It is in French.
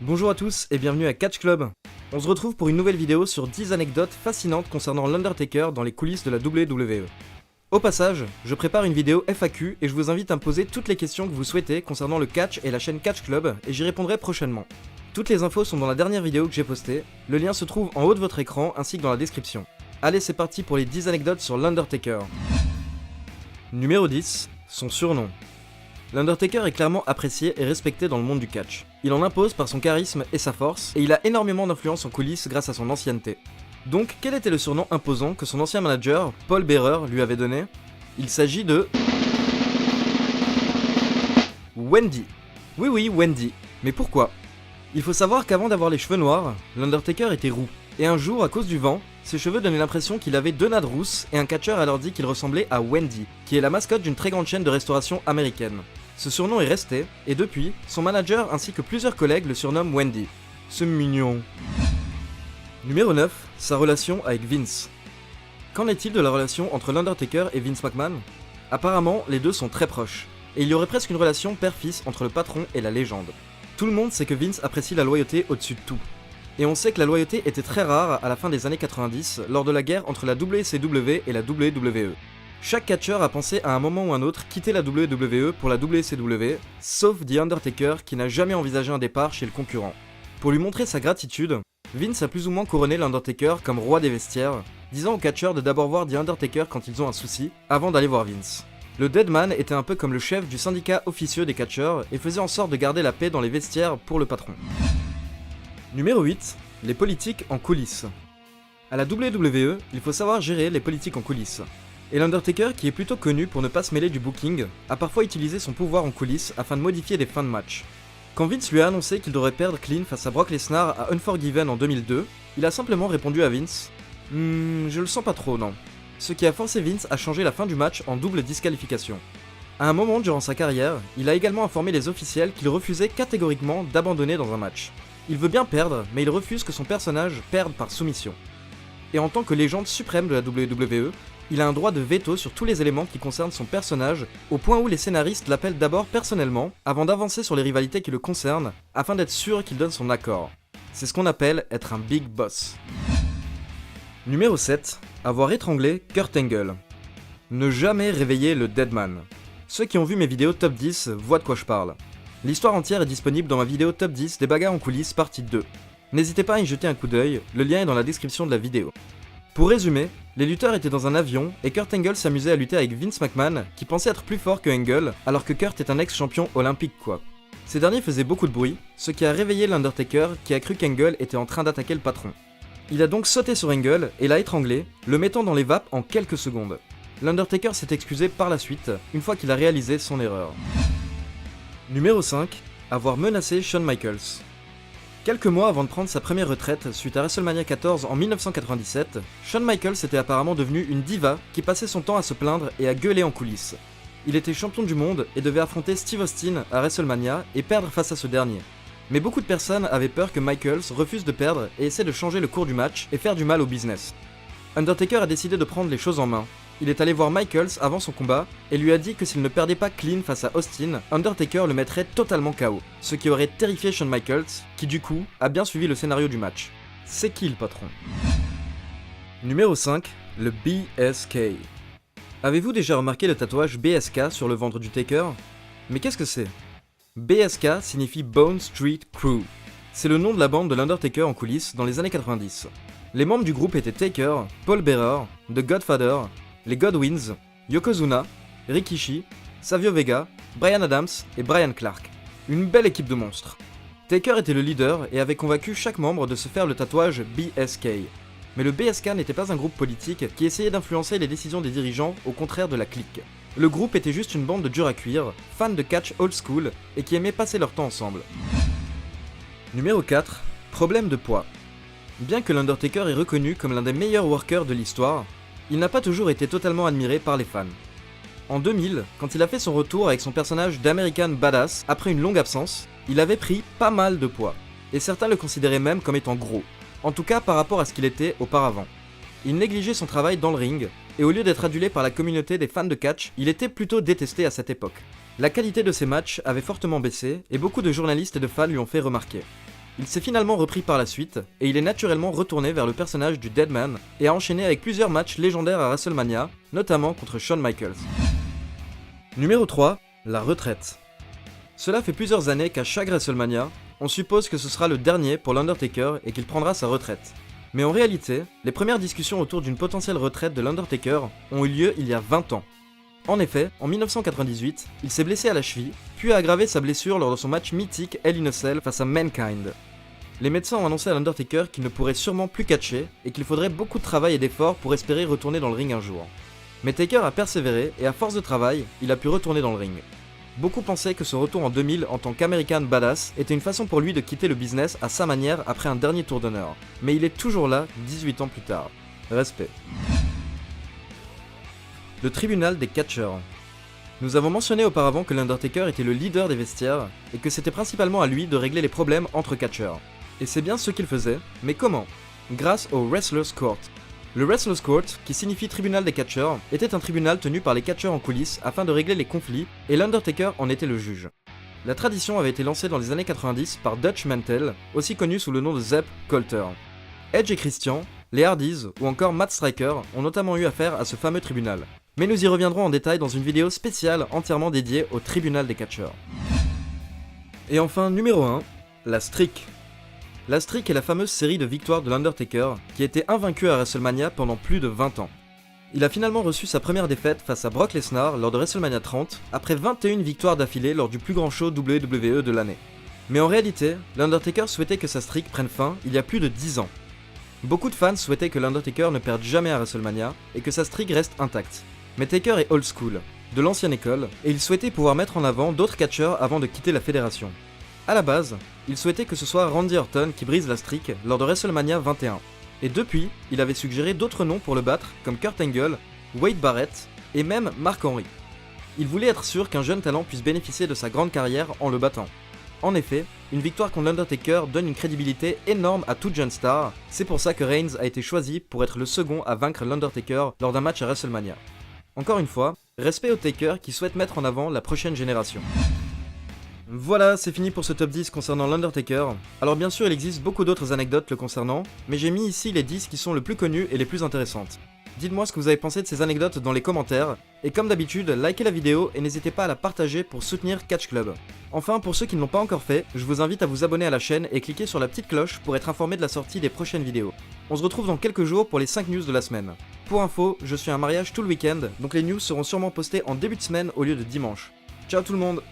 Bonjour à tous et bienvenue à Catch Club. On se retrouve pour une nouvelle vidéo sur 10 anecdotes fascinantes concernant l'Undertaker dans les coulisses de la WWE. Au passage, je prépare une vidéo FAQ et je vous invite à me poser toutes les questions que vous souhaitez concernant le catch et la chaîne Catch Club et j'y répondrai prochainement. Toutes les infos sont dans la dernière vidéo que j'ai postée, le lien se trouve en haut de votre écran ainsi que dans la description. Allez, c'est parti pour les 10 anecdotes sur l'Undertaker. Numéro 10, son surnom. L'Undertaker est clairement apprécié et respecté dans le monde du catch. Il en impose par son charisme et sa force, et il a énormément d'influence en coulisses grâce à son ancienneté. Donc, quel était le surnom imposant que son ancien manager, Paul Bearer, lui avait donné? Il s'agit de... Wendy. Oui, Wendy. Mais pourquoi? Il faut savoir qu'avant d'avoir les cheveux noirs, l'Undertaker était roux. Et un jour, à cause du vent, ses cheveux donnaient l'impression qu'il avait deux nattes rousses, et un catcheur a alors dit qu'il ressemblait à Wendy, qui est la mascotte d'une très grande chaîne de restauration américaine. Ce surnom est resté, et depuis, son manager ainsi que plusieurs collègues le surnomment Wendy. C'est mignon. Numéro 9, sa relation avec Vince. Qu'en est-il de la relation entre l'Undertaker et Vince McMahon? Apparemment, les deux sont très proches, et il y aurait presque une relation père-fils entre le patron et la légende. Tout le monde sait que Vince apprécie la loyauté au-dessus de tout. Et on sait que la loyauté était très rare à la fin des années 90, lors de la guerre entre la WCW et la WWE. Chaque catcheur a pensé à un moment ou un autre quitter la WWE pour la WCW, sauf The Undertaker qui n'a jamais envisagé un départ chez le concurrent. Pour lui montrer sa gratitude, Vince a plus ou moins couronné l'Undertaker comme roi des vestiaires, disant aux catcheurs de d'abord voir The Undertaker quand ils ont un souci, avant d'aller voir Vince. Le Deadman était un peu comme le chef du syndicat officieux des catcheurs et faisait en sorte de garder la paix dans les vestiaires pour le patron. Numéro 8, les politiques en coulisses. À la WWE, il faut savoir gérer les politiques en coulisses. Et l'Undertaker, qui est plutôt connu pour ne pas se mêler du booking, a parfois utilisé son pouvoir en coulisses afin de modifier des fins de match. Quand Vince lui a annoncé qu'il devrait perdre clean face à Brock Lesnar à Unforgiven en 2002, il a simplement répondu à Vince « je le sens pas trop, non ». Ce qui a forcé Vince à changer la fin du match en double disqualification. À un moment durant sa carrière, il a également informé les officiels qu'il refusait catégoriquement d'abandonner dans un match. Il veut bien perdre, mais il refuse que son personnage perde par soumission. Et en tant que légende suprême de la WWE, il a un droit de veto sur tous les éléments qui concernent son personnage, au point où les scénaristes l'appellent d'abord personnellement, avant d'avancer sur les rivalités qui le concernent, afin d'être sûr qu'il donne son accord. C'est ce qu'on appelle être un big boss. Numéro 7. Avoir étranglé Kurt Angle. Ne jamais réveiller le Deadman. Ceux qui ont vu mes vidéos top 10 voient de quoi je parle. L'histoire entière est disponible dans ma vidéo top 10 des bagarres en coulisses partie 2. N'hésitez pas à y jeter un coup d'œil, le lien est dans la description de la vidéo. Pour résumer, les lutteurs étaient dans un avion et Kurt Angle s'amusait à lutter avec Vince McMahon qui pensait être plus fort que Angle alors que Kurt est un ex-champion olympique quoi. Ces derniers faisaient beaucoup de bruit, ce qui a réveillé l'Undertaker qui a cru qu'Angle était en train d'attaquer le patron. Il a donc sauté sur Angle et l'a étranglé, le mettant dans les vapes en quelques secondes. L'Undertaker s'est excusé par la suite, une fois qu'il a réalisé son erreur. Numéro 5. Avoir menacé Shawn Michaels. Quelques mois avant de prendre sa première retraite suite à WrestleMania 14 en 1997, Shawn Michaels était apparemment devenu une diva qui passait son temps à se plaindre et à gueuler en coulisses. Il était champion du monde et devait affronter Steve Austin à WrestleMania et perdre face à ce dernier. Mais beaucoup de personnes avaient peur que Michaels refuse de perdre et essaie de changer le cours du match et faire du mal au business. Undertaker a décidé de prendre les choses en main. Il est allé voir Michaels avant son combat et lui a dit que s'il ne perdait pas clean face à Austin, Undertaker le mettrait totalement KO, ce qui aurait terrifié Shawn Michaels, qui du coup a bien suivi le scénario du match. C'est qui le patron? Numéro 5, le BSK. Avez-vous déjà remarqué le tatouage BSK sur le ventre du Taker? Mais qu'est-ce que c'est? BSK signifie Bone Street Crew. C'est le nom de la bande de l'Undertaker en coulisses dans les années 90. Les membres du groupe étaient Taker, Paul Bearer, The Godfather, les Godwins, Yokozuna, Rikishi, Savio Vega, Bryan Adams et Bryan Clark. Une belle équipe de monstres. Taker était le leader et avait convaincu chaque membre de se faire le tatouage BSK. Mais le BSK n'était pas un groupe politique qui essayait d'influencer les décisions des dirigeants au contraire de la clique. Le groupe était juste une bande de durs à cuire, fans de catch old school et qui aimaient passer leur temps ensemble. Numéro 4. Problème de poids. Bien que l'Undertaker est reconnu comme l'un des meilleurs workers de l'histoire, il n'a pas toujours été totalement admiré par les fans. En 2000, quand il a fait son retour avec son personnage d'American Badass après une longue absence, il avait pris pas mal de poids, et certains le considéraient même comme étant gros, en tout cas par rapport à ce qu'il était auparavant. Il négligeait son travail dans le ring, et au lieu d'être adulé par la communauté des fans de catch, il était plutôt détesté à cette époque. La qualité de ses matchs avait fortement baissé, et beaucoup de journalistes et de fans lui ont fait remarquer. Il s'est finalement repris par la suite, et il est naturellement retourné vers le personnage du Deadman, et a enchaîné avec plusieurs matchs légendaires à WrestleMania, notamment contre Shawn Michaels. Numéro 3, la retraite. Cela fait plusieurs années qu'à chaque WrestleMania, on suppose que ce sera le dernier pour l'Undertaker et qu'il prendra sa retraite. Mais en réalité, les premières discussions autour d'une potentielle retraite de l'Undertaker ont eu lieu il y a 20 ans. En effet, en 1998, il s'est blessé à la cheville, puis a aggravé sa blessure lors de son match mythique Hell in a Cell face à Mankind. Les médecins ont annoncé à l'Undertaker qu'il ne pourrait sûrement plus catcher et qu'il faudrait beaucoup de travail et d'efforts pour espérer retourner dans le ring un jour. Mais Taker a persévéré et à force de travail, il a pu retourner dans le ring. Beaucoup pensaient que ce retour en 2000 en tant qu'American Badass était une façon pour lui de quitter le business à sa manière après un dernier tour d'honneur. Mais il est toujours là 18 ans plus tard. Respect. Le tribunal des catcheurs. Nous avons mentionné auparavant que l'Undertaker était le leader des vestiaires et que c'était principalement à lui de régler les problèmes entre catcheurs. Et c'est bien ce qu'il faisait, mais comment? Grâce au Wrestlers Court. Le Wrestlers Court, qui signifie tribunal des catcheurs, était un tribunal tenu par les catcheurs en coulisses afin de régler les conflits, et l'Undertaker en était le juge. La tradition avait été lancée dans les années 90 par Dutch Mantel, aussi connu sous le nom de Zeb Colter. Edge et Christian, les Hardys ou encore Matt Striker ont notamment eu affaire à ce fameux tribunal. Mais nous y reviendrons en détail dans une vidéo spéciale entièrement dédiée au tribunal des catcheurs. Et enfin, numéro 1, la streak. La streak est la fameuse série de victoires de l'Undertaker qui a été invaincu à WrestleMania pendant plus de 20 ans. Il a finalement reçu sa première défaite face à Brock Lesnar lors de WrestleMania 30 après 21 victoires d'affilée lors du plus grand show WWE de l'année. Mais en réalité, l'Undertaker souhaitait que sa streak prenne fin il y a plus de 10 ans. Beaucoup de fans souhaitaient que l'Undertaker ne perde jamais à WrestleMania et que sa streak reste intacte. Mais Taker est old school, de l'ancienne école, et il souhaitait pouvoir mettre en avant d'autres catcheurs avant de quitter la fédération. A la base, il souhaitait que ce soit Randy Orton qui brise la streak lors de WrestleMania 21. Et depuis, il avait suggéré d'autres noms pour le battre, comme Kurt Angle, Wade Barrett et même Mark Henry. Il voulait être sûr qu'un jeune talent puisse bénéficier de sa grande carrière en le battant. En effet, une victoire contre l'Undertaker donne une crédibilité énorme à toute jeune star, c'est pour ça que Reigns a été choisi pour être le second à vaincre l'Undertaker lors d'un match à WrestleMania. Encore une fois, respect au Taker qui souhaite mettre en avant la prochaine génération. Voilà, c'est fini pour ce top 10 concernant l'Undertaker. Alors bien sûr, il existe beaucoup d'autres anecdotes le concernant, mais j'ai mis ici les 10 qui sont le plus connus et les plus intéressantes. Dites-moi ce que vous avez pensé de ces anecdotes dans les commentaires, et comme d'habitude, likez la vidéo et n'hésitez pas à la partager pour soutenir Catch Club. Enfin, pour ceux qui ne l'ont pas encore fait, je vous invite à vous abonner à la chaîne et cliquer sur la petite cloche pour être informé de la sortie des prochaines vidéos. On se retrouve dans quelques jours pour les 5 news de la semaine. Pour info, je suis à un mariage tout le week-end, donc les news seront sûrement postées en début de semaine au lieu de dimanche. Ciao tout le monde!